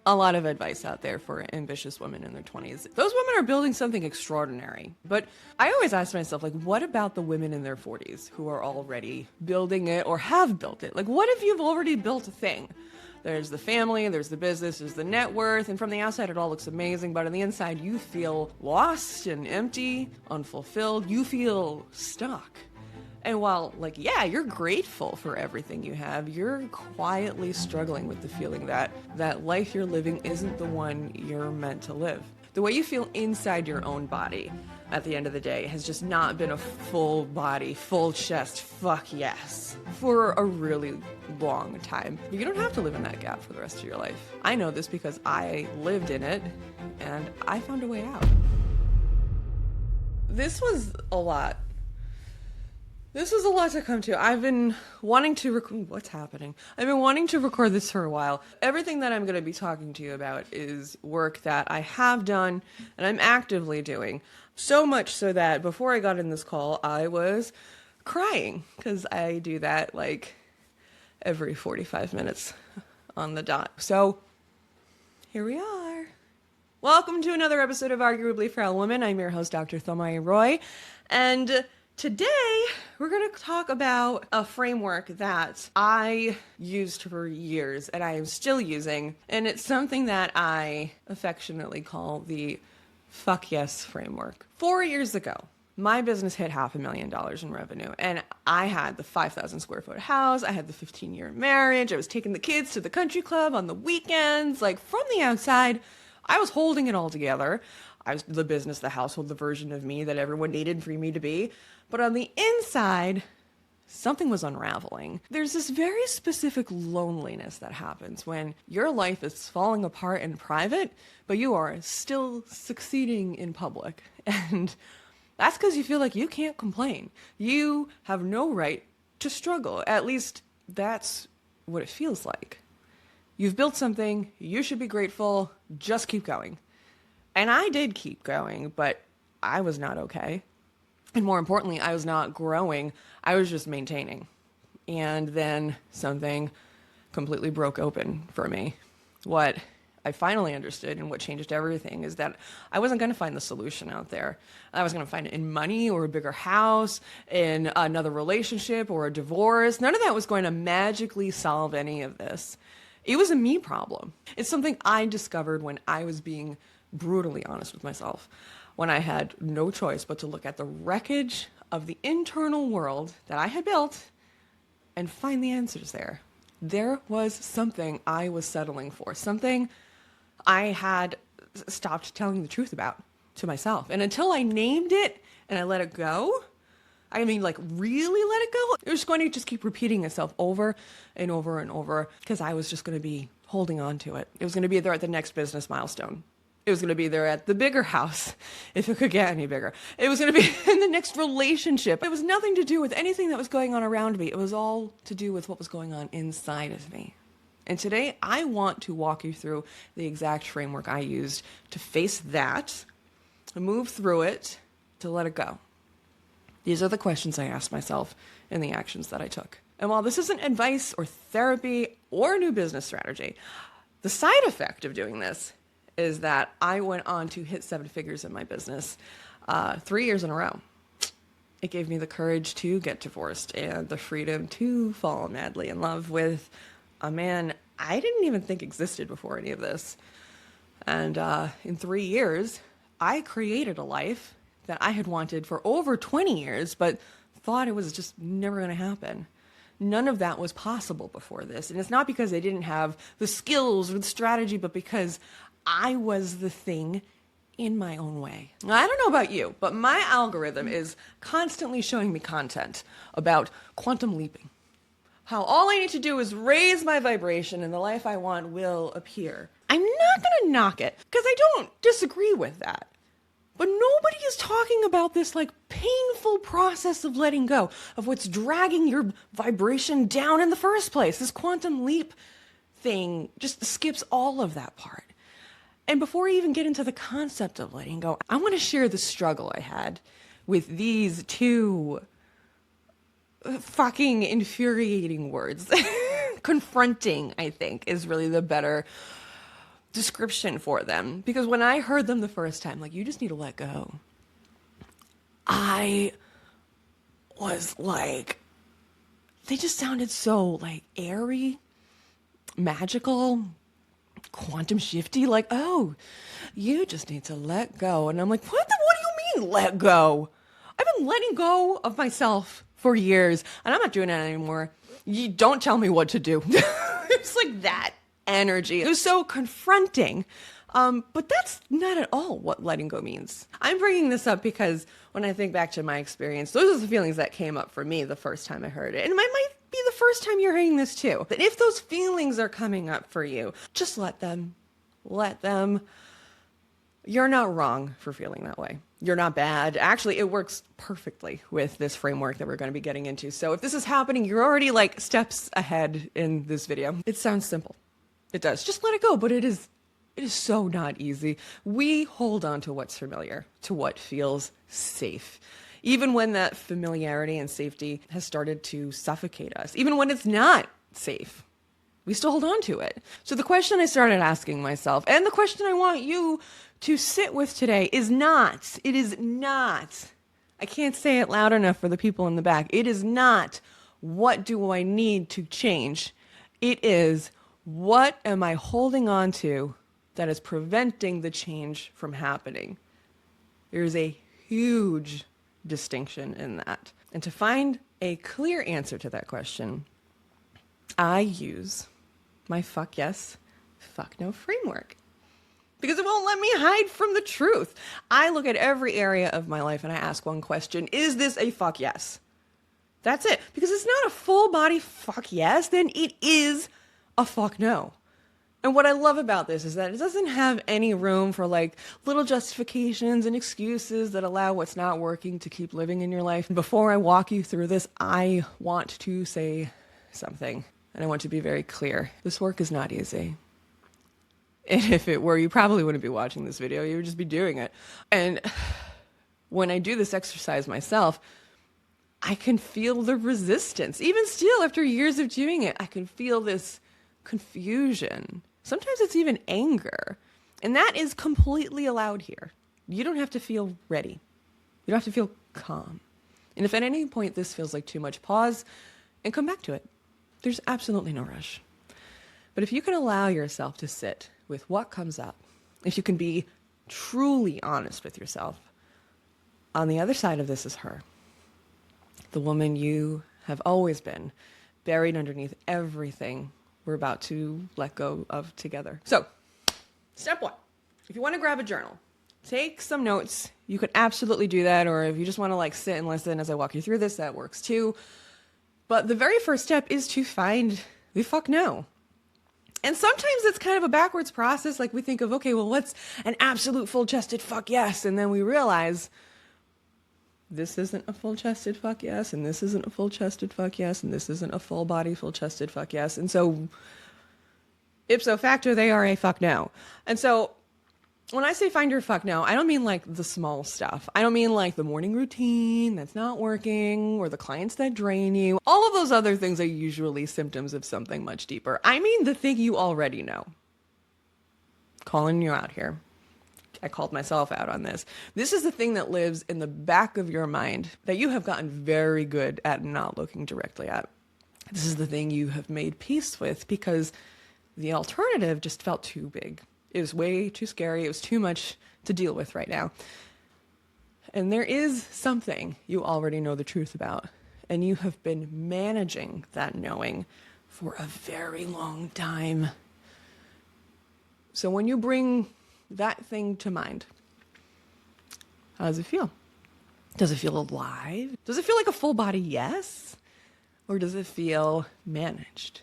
a lot of advice out there for ambitious women in their 20s. Those women are building something extraordinary. But I always ask myself, like, what about the women in their 40s who are already building it or have built it? Like, what if you've already built a thing? There's the family, there's the business, there's the net worth, and from the outside it all looks amazing, but on the inside you feel lost and empty, unfulfilled, you feel stuck. And while, like, yeah, you're grateful for everything you have, you're quietly struggling with the feeling that that life you're living isn't the one you're meant to live. The way you feel inside your own body at the end of the day has just not been a full body, full chest, fuck yes, for a really long time. You don't have to live in that gap for the rest of your life. I know this because I lived in it, and I found a way out. This was a lot. This was a lot to come to. I've been wanting to what's happening? I've been wanting to record this for a while. Everything that I'm going to be talking to you about is work that I have done and I'm actively doing. So much so that before I got in this call, I was crying because I do that like every 45 minutes on the dot. So here we are. Welcome to another episode of Arguably Frail Woman. I'm your host, Dr. Thomai Roy, and today, we're going to talk about a framework that I used for years and I am still using, and it's something that I affectionately call the fuck yes framework. 4 years ago, my business hit $500,000 in revenue, and I had the 5,000 square foot house, I had the 15-year marriage, I was taking the kids to the country club on the weekends. Like, from the outside, I was holding it all together. I was the business, the household, the version of me that everyone needed for me to be. But on the inside, something was unraveling. There's this very specific loneliness that happens when your life is falling apart in private, but you are still succeeding in public. And that's because you feel like you can't complain. You have no right to struggle. At least that's what it feels like. You've built something, you should be grateful, just keep going. And I did keep going, but I was not okay. And more importantly, I was not growing. I was just maintaining. And then something completely broke open for me. What I finally understood and what changed everything is that I wasn't going to find the solution out there. I was going to find it in money or a bigger house, in another relationship or a divorce. None of that was going to magically solve any of this. It was a me problem. It's something I discovered when I was being brutally honest with myself, when I had no choice but to look at the wreckage of the internal world that I had built and find the answers there. There was something I was settling for, something I had stopped telling the truth about to myself. And until I named it and I let it go, I mean, like, really let it go, it was going to just keep repeating itself over and over and over because I was just going to be holding on to it. It was going to be there at the next business milestone. It was going to be there at the bigger house, if it could get any bigger. It was going to be in the next relationship. It was nothing to do with anything that was going on around me. It was all to do with what was going on inside of me. And today, I want to walk you through the exact framework I used to face that, to move through it, to let it go. These are the questions I asked myself and the actions that I took. And while this isn't advice or therapy or a new business strategy, the side effect of doing this is that I went on to hit 7 figures in my business 3 years in a row. It gave me the courage to get divorced and the freedom to fall madly in love with a man I didn't even think existed before any of this. And in 3 years, I created a life that I had wanted for over 20 years, but thought it was just never going to happen. None of that was possible before this. And it's not because I didn't have the skills or the strategy, but because I was the thing in my own way. Now, I don't know about you, but my algorithm is constantly showing me content about quantum leaping. How all I need to do is raise my vibration and the life I want will appear. I'm not going to knock it because I don't disagree with that. But nobody is talking about this like painful process of letting go, of what's dragging your vibration down in the first place. This quantum leap thing just skips all of that part. And before I even get into the concept of letting go, I want to share the struggle I had with these two fucking infuriating words. Confronting, I think, is really the better description for them. Because when I heard them the first time, like, you just need to let go, I was like, they just sounded so like airy, magical, quantum shifty, like, oh, you just need to let go. And I'm like, what do you mean let go? I've been letting go of myself for years and I'm not doing it anymore. You don't tell me what to do. It's like that energy. It was so confronting. But that's not at all what letting go means. I'm bringing this up because when I think back to my experience, those are the feelings that came up for me the first time I heard it. And it might be the first time you're hearing this too. That if those feelings are coming up for you, just let them. Let them. You're not wrong for feeling that way. You're not bad. Actually, it works perfectly with this framework that we're going to be getting into. So if this is happening, you're already like steps ahead in this video. It sounds simple. It does. Just let it go. But it is so not easy. We hold on to what's familiar, to what feels safe. Even when that familiarity and safety has started to suffocate us, even when it's not safe, we still hold on to it. So the question I started asking myself, and the question I want you to sit with today is not, I can't say it loud enough for the people in the back. It is not, what do I need to change? It is, what am I holding on to that is preventing the change from happening? There's a huge distinction in that. And to find a clear answer to that question, I use my fuck yes, fuck no framework. Because it won't let me hide from the truth. I look at every area of my life and I ask one question: is this a fuck yes? That's it. Because it's not a full body fuck yes, then it is a fuck no. And what I love about this is that it doesn't have any room for like little justifications and excuses that allow what's not working to keep living in your life. Before I walk you through this, I want to say something, and I want to be very clear. This work is not easy. And if it were, you probably wouldn't be watching this video. You would just be doing it. And when I do this exercise myself, I can feel the resistance. Even still, after years of doing it, I can feel this confusion. Sometimes it's even anger. And that is completely allowed here. You don't have to feel ready. You don't have to feel calm. And if at any point this feels like too much, pause and come back to it. There's absolutely no rush. But if you can allow yourself to sit with what comes up, if you can be truly honest with yourself, on the other side of this is her. The woman you have always been, buried underneath everything we're about to let go of together. So, step one, if you want to grab a journal, take some notes. You could absolutely do that, or if you just want to like sit and listen as I walk you through this, that works too. But the very first step is to find the fuck no. And sometimes it's kind of a backwards process. Like we think of, okay, well, what's an absolute full-chested fuck yes? And then we realize this isn't a full-chested fuck yes, and this isn't a full-chested fuck yes, and this isn't a full-body full-chested fuck yes. And so ipso facto, they are a fuck no. And so when I say find your fuck no, I don't mean like the small stuff. I don't mean like the morning routine that's not working or the clients that drain you. All of those other things are usually symptoms of something much deeper. I mean the thing you already know. Calling you out here. I called myself out on this. This is the thing that lives in the back of your mind that you have gotten very good at not looking directly at. This is the thing you have made peace with because the alternative just felt too big. It was way too scary. It was too much to deal with right now. And there is something you already know the truth about, and you have been managing that knowing for a very long time. So when you bring that thing to mind, how does it feel? Does it feel alive? Does it feel like a full body yes? Or does it feel managed?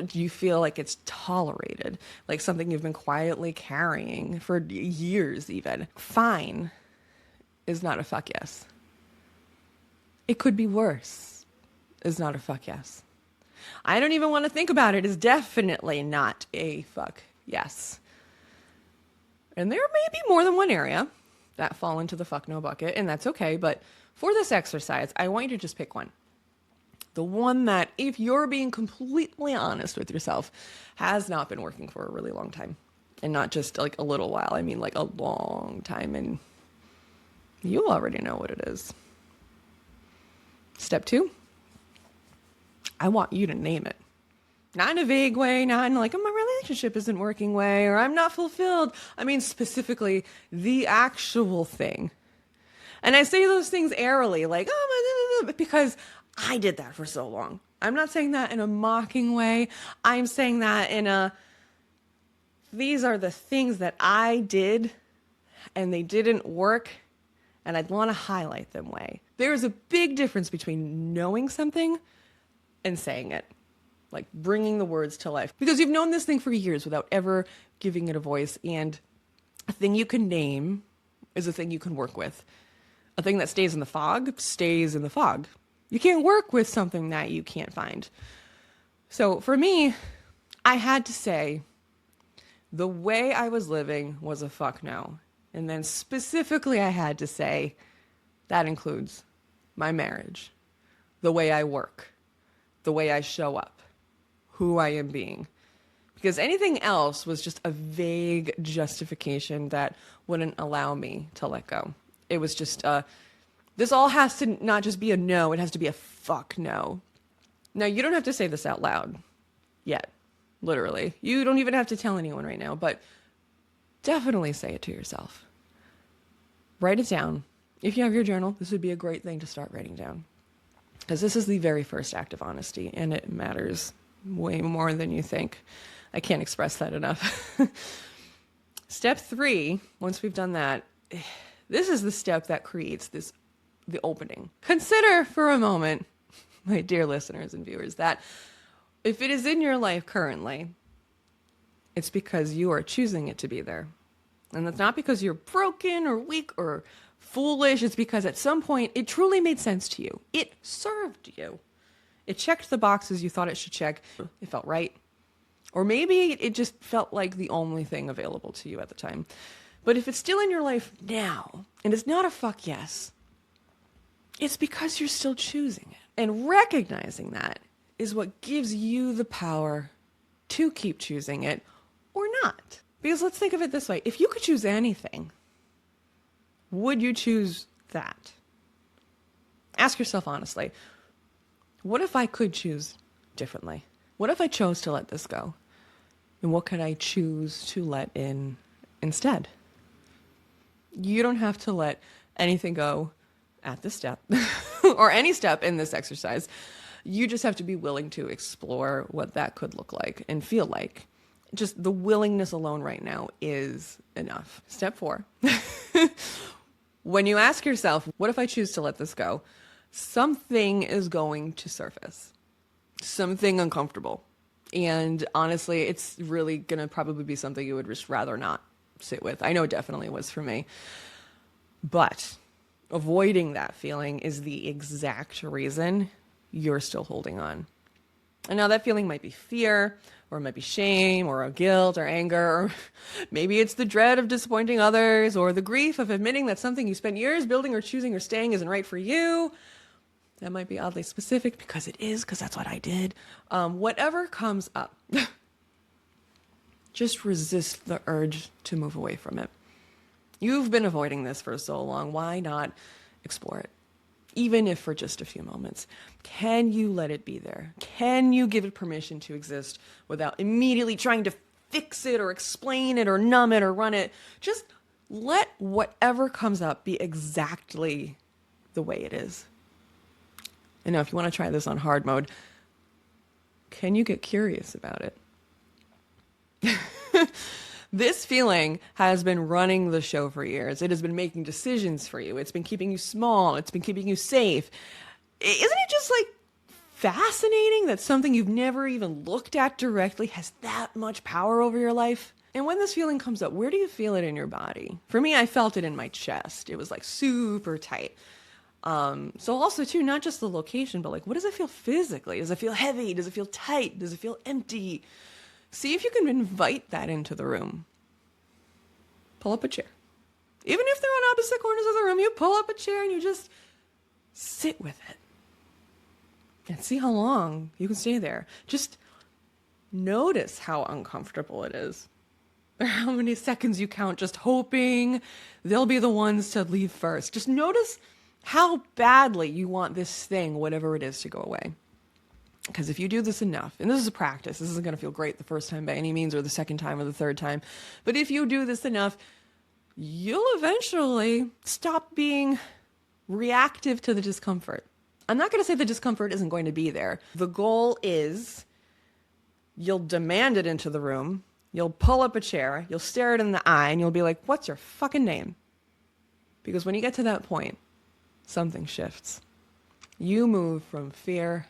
Do you feel like it's tolerated, like something you've been quietly carrying for years even? Fine is not a fuck yes. It could be worse is not a fuck yes. I don't even want to think about it is definitely not a fuck yes. And there may be more than one area that fall into the fuck no bucket, and that's okay. But for this exercise, I want you to just pick one. The one that, if you're being completely honest with yourself, has not been working for a really long time. And not just like a little while. I mean like a long time. And you already know what it is. Step 2, I want you to name it. Not in a vague way, not in like, oh, my relationship isn't working way, or I'm not fulfilled. I mean, specifically the actual thing. And I say those things airily, like, oh, because I did that for so long. I'm not saying that in a mocking way. I'm saying that in a, these are the things that I did and they didn't work, and I'd want to highlight them way. There is a big difference between knowing something and saying it. Like bringing the words to life. Because you've known this thing for years without ever giving it a voice. And a thing you can name is a thing you can work with. A thing that stays in the fog stays in the fog. You can't work with something that you can't find. So for me, I had to say the way I was living was a fuck no. And then specifically I had to say that includes my marriage, the way I work, the way I show up, who I am being. Because anything else was just a vague justification that wouldn't allow me to let go. It was just, this all has to not just be a no, it has to be a fuck no. Now, you don't have to say this out loud yet, literally. You don't even have to tell anyone right now, but definitely say it to yourself. Write it down. If you have your journal, this would be a great thing to start writing down. Because this is the very first act of honesty, and it matters way more than you think. I can't express that enough. Step 3, once we've done that, this is the step that creates the opening. Consider for a moment, my dear listeners and viewers, that if it is in your life currently, it's because you are choosing it to be there. And that's not because you're broken or weak or foolish. It's because at some point it truly made sense to you. It served you. It checked the boxes you thought it should check. It felt right. Or maybe it just felt like the only thing available to you at the time. But if it's still in your life now, and it's not a fuck yes, it's because you're still choosing it. And recognizing that is what gives you the power to keep choosing it or not. Because let's think of it this way. If you could choose anything, would you choose that? Ask yourself honestly, what if I could choose differently? What if I chose to let this go? And what could I choose to let in instead? You don't have to let anything go at this step or any step in this exercise. You just have to be willing to explore what that could look like and feel like. Just the willingness alone right now is enough. Step 4. When you ask yourself, what if I choose to let this go? Something is going to surface. Something uncomfortable. And honestly, it's really going to probably be something you would just rather not sit with. I know it definitely was for me. But avoiding that feeling is the exact reason you're still holding on. And now that feeling might be fear, or it might be shame, or guilt, or anger, or maybe it's the dread of disappointing others, or the grief of admitting that something you spent years building or choosing or staying isn't right for you. That might be oddly specific because it is, because that's what I did. Whatever comes up, just resist the urge to move away from it. You've been avoiding this for so long. Why not explore it? Even if for just a few moments. Can you let it be there? Can you give it permission to exist without immediately trying to fix it or explain it or numb it or run it? Just let whatever comes up be exactly the way it is. And now if you want to try this on hard mode, can you get curious about it? This feeling has been running the show for years. It has been making decisions for you. It's been keeping you small. It's been keeping you safe. Isn't it just like fascinating that something you've never even looked at directly has that much power over your life? And when this feeling comes up, where do you feel it in your body? For me, I felt it in my chest. It was like super tight. So also too, not just the location, but like, what does it feel physically? Does it feel heavy? Does it feel tight? Does it feel empty? See if you can invite that into the room. Pull up a chair. Even if they're on opposite corners of the room, you pull up a chair and you just sit with it. And see how long you can stay there. Just notice how uncomfortable it is. or how many seconds you count just hoping they'll be the ones to leave first. Just notice how badly you want this thing, whatever it is, to go away. Because if you do this enough, and this is a practice, this isn't going to feel great the first time by any means, or the second time or the third time, but if you do this enough, you'll eventually stop being reactive to the discomfort. I'm not going to say the discomfort isn't going to be there. The goal is you'll demand it into the room, you'll pull up a chair, you'll stare it in the eye, and you'll be like, what's your fucking name? Because when you get to that point, something shifts. You move from fear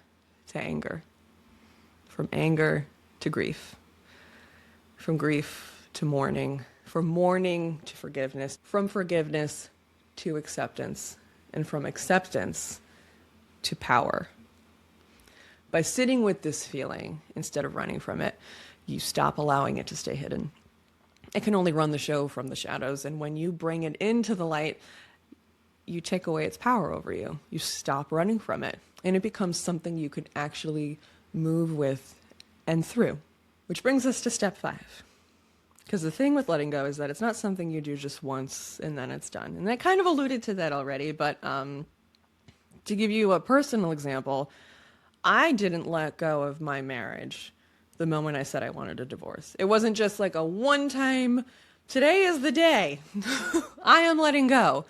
to anger, from anger to grief, from grief to mourning, from mourning to forgiveness, from forgiveness to acceptance, and from acceptance to power. By sitting with this feeling instead of running from it, you stop allowing it to stay hidden. It can only run the show from the shadows, and when you bring it into the light, you take away its power over you. You stop running from it, and it becomes something you can actually move with and through. Which brings us to step 5. Because the thing with letting go is that it's not something you do just once and then it's done. And I kind of alluded to that already, but to give you a personal example, I didn't let go of my marriage the moment I said I wanted a divorce. It wasn't just like a one-time, today is the day, I am letting go.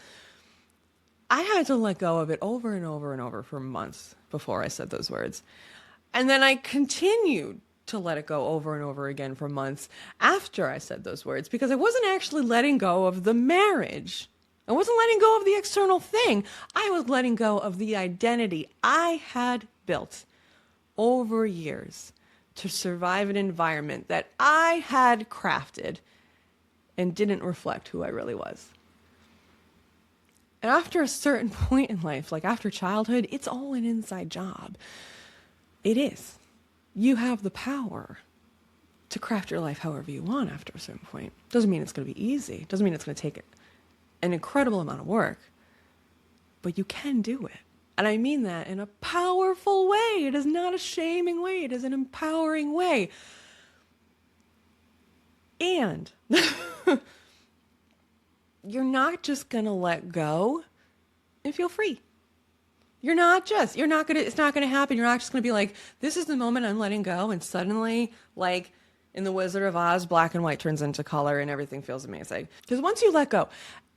I had to let go of it over and over and over for months before I said those words. And then I continued to let it go over and over again for months after I said those words, because I wasn't actually letting go of the marriage. I wasn't letting go of the external thing. I was letting go of the identity I had built over years to survive an environment that I had crafted and didn't reflect who I really was. And after a certain point in life, like after childhood, it's all an inside job. It is. You have the power to craft your life however you want after a certain point. Doesn't mean it's going to be easy. Doesn't mean it's going to take an incredible amount of work. But you can do it. And I mean that in a powerful way. It is not a shaming way. It is an empowering way. And you're not just going to let go and feel free. It's not going to happen. You're not just going to be like, this is the moment I'm letting go. And suddenly, like in The Wizard of Oz, black and white turns into color and everything feels amazing. Because once you let go,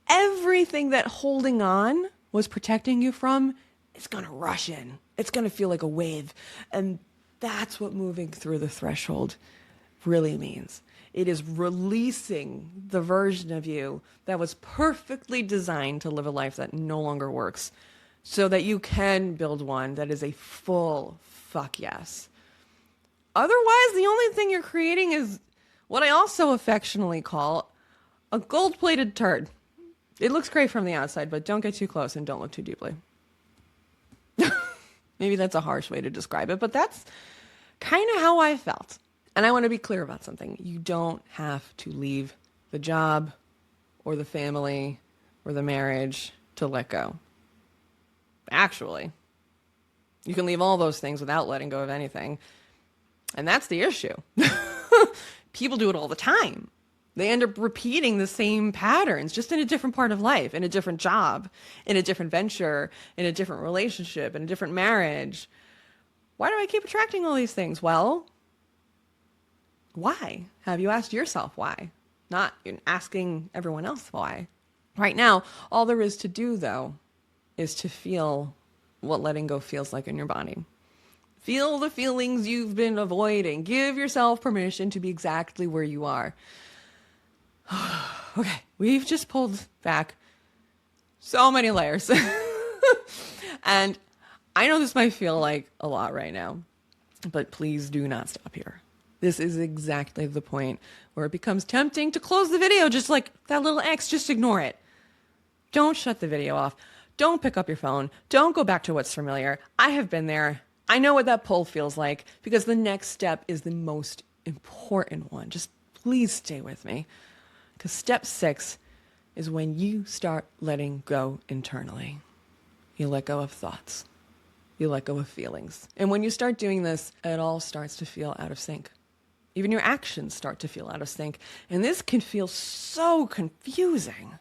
everything that holding on was protecting you from, it's going to rush in. It's going to feel like a wave. And that's what moving through the threshold really means. It is releasing the version of you that was perfectly designed to live a life that no longer works, so that you can build one that is a full fuck yes. Otherwise, the only thing you're creating is what I also affectionately call a gold-plated turd. It looks great from the outside, but don't get too close and don't look too deeply. Maybe that's a harsh way to describe it, but that's kind of how I felt. And I want to be clear about something. You don't have to leave the job or the family or the marriage to let go. Actually, you can leave all those things without letting go of anything. And that's the issue. People do it all the time. They end up repeating the same patterns, just in a different part of life, in a different job, in a different venture, in a different relationship, in a different marriage. Why do I keep attracting all these things? Well, why? Have you asked yourself why? Not asking everyone else why. Right now, all there is to do, though, is to feel what letting go feels like in your body. Feel the feelings you've been avoiding. Give yourself permission to be exactly where you are. Okay, we've just pulled back so many layers. And I know this might feel like a lot right now, but please do not stop here. This is exactly the point where it becomes tempting to close the video, just like that little X, just ignore it. Don't shut the video off. Don't pick up your phone. Don't go back to what's familiar. I have been there. I know what that pull feels like, because the next step is the most important one. Just please stay with me. Because step 6 is when you start letting go internally. You let go of thoughts. You let go of feelings. And when you start doing this, it all starts to feel out of sync. Even your actions start to feel out of sync. And this can feel so confusing.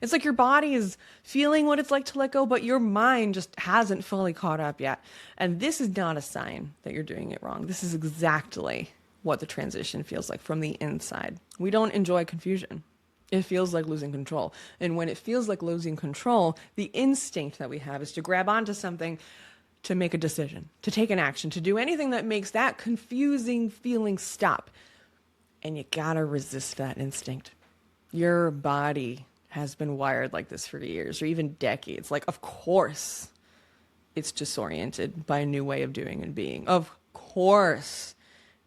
It's like your body is feeling what it's like to let go, but your mind just hasn't fully caught up yet. And this is not a sign that you're doing it wrong. This is exactly what the transition feels like from the inside. We don't enjoy confusion. It feels like losing control. And when it feels like losing control, the instinct that we have is to grab onto something, to make a decision, to take an action, to do anything that makes that confusing feeling stop. And you gotta resist that instinct. Your body has been wired like this for years or even decades. Like, of course, it's disoriented by a new way of doing and being. Of course,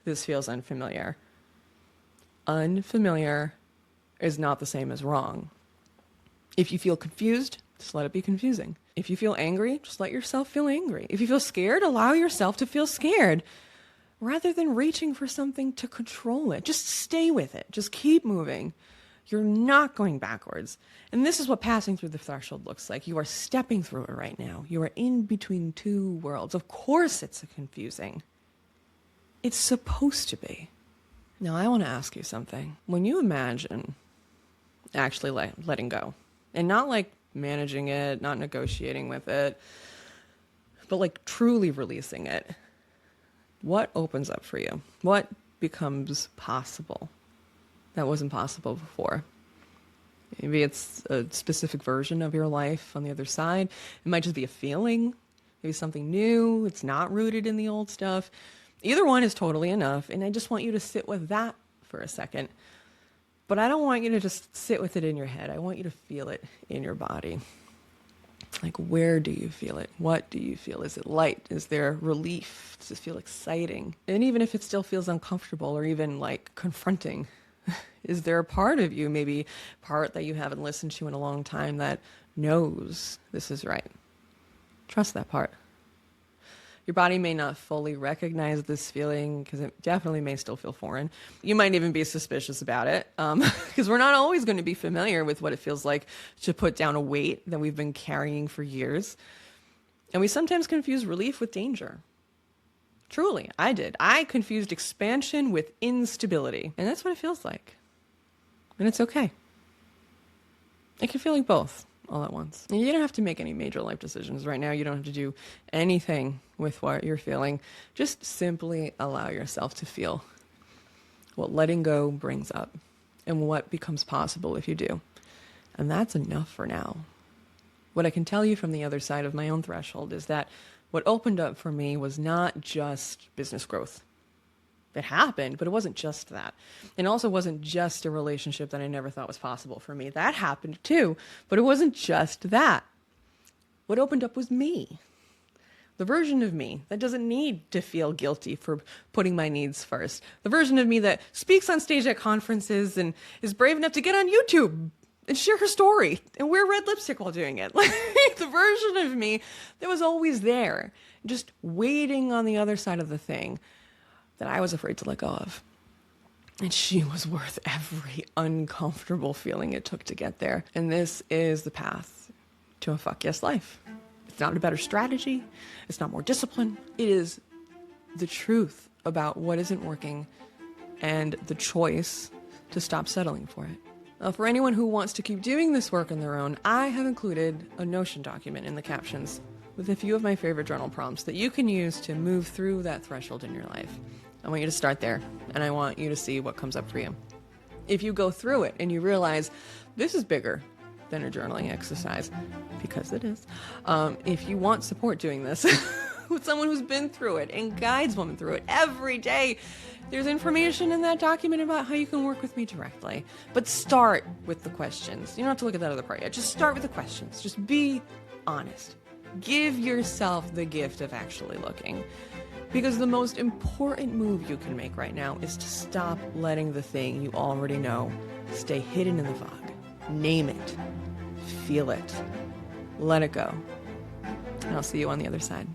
this feels unfamiliar. Unfamiliar is not the same as wrong. If you feel confused, just let it be confusing. If you feel angry, just let yourself feel angry. If you feel scared, allow yourself to feel scared. Rather than reaching for something to control it, just stay with it. Just keep moving. You're not going backwards. And this is what passing through the threshold looks like. You are stepping through it right now. You are in between two worlds. Of course it's confusing. It's supposed to be. Now I want to ask you something. When you imagine actually letting go, and not like managing it, not negotiating with it, but like truly releasing it, what opens up for you? What becomes possible that wasn't possible before? Maybe it's a specific version of your life on the other side. It might just be a feeling, maybe something new. It's not rooted in the old stuff. Either one is totally enough. And I just want you to sit with that for a second. But I don't want you to just sit with it in your head. I want you to feel it in your body. Like, where do you feel it? What do you feel? Is it light? Is there relief? Does it feel exciting? And even if it still feels uncomfortable or even like confronting, is there a part of you, maybe part that you haven't listened to in a long time, that knows this is right? Trust that part. Your body may not fully recognize this feeling because it definitely may still feel foreign. You might even be suspicious about it because we're not always going to be familiar with what it feels like to put down a weight that we've been carrying for years. And we sometimes confuse relief with danger. Truly, I did. I confused expansion with instability. And that's what it feels like. And it's okay. It can feel like both all at once. And you don't have to make any major life decisions right now. You don't have to do anything with what you're feeling. Just simply allow yourself to feel what letting go brings up and what becomes possible if you do. And that's enough for now. What I can tell you from the other side of my own threshold is that what opened up for me was not just business growth. It happened, but it wasn't just that. It also wasn't just a relationship that I never thought was possible for me. That happened too, but it wasn't just that. What opened up was me. The version of me that doesn't need to feel guilty for putting my needs first. The version of me that speaks on stage at conferences and is brave enough to get on YouTube and share her story and wear red lipstick while doing it. Like the version of me that was always there, just waiting on the other side of the thing that I was afraid to let go of. And she was worth every uncomfortable feeling it took to get there. And this is the path to a fuck yes life. It's not a better strategy. It's not more discipline. It is the truth about what isn't working and the choice to stop settling for it. For anyone who wants to keep doing this work on their own, I have included a Notion document in the captions with a few of my favorite journal prompts that you can use to move through that threshold in your life. I want you to start there, and I want you to see what comes up for you. If you go through it and you realize this is bigger than a journaling exercise, because it is, if you want support doing this with someone who's been through it and guides women through it every day, there's information in that document about how you can work with me directly. But start with the questions. You don't have to look at that other part yet. Just start with the questions. Just be honest. Give yourself the gift of actually looking. Because the most important move you can make right now is to stop letting the thing you already know stay hidden in the fog. Name it. Feel it. Let it go. And I'll see you on the other side.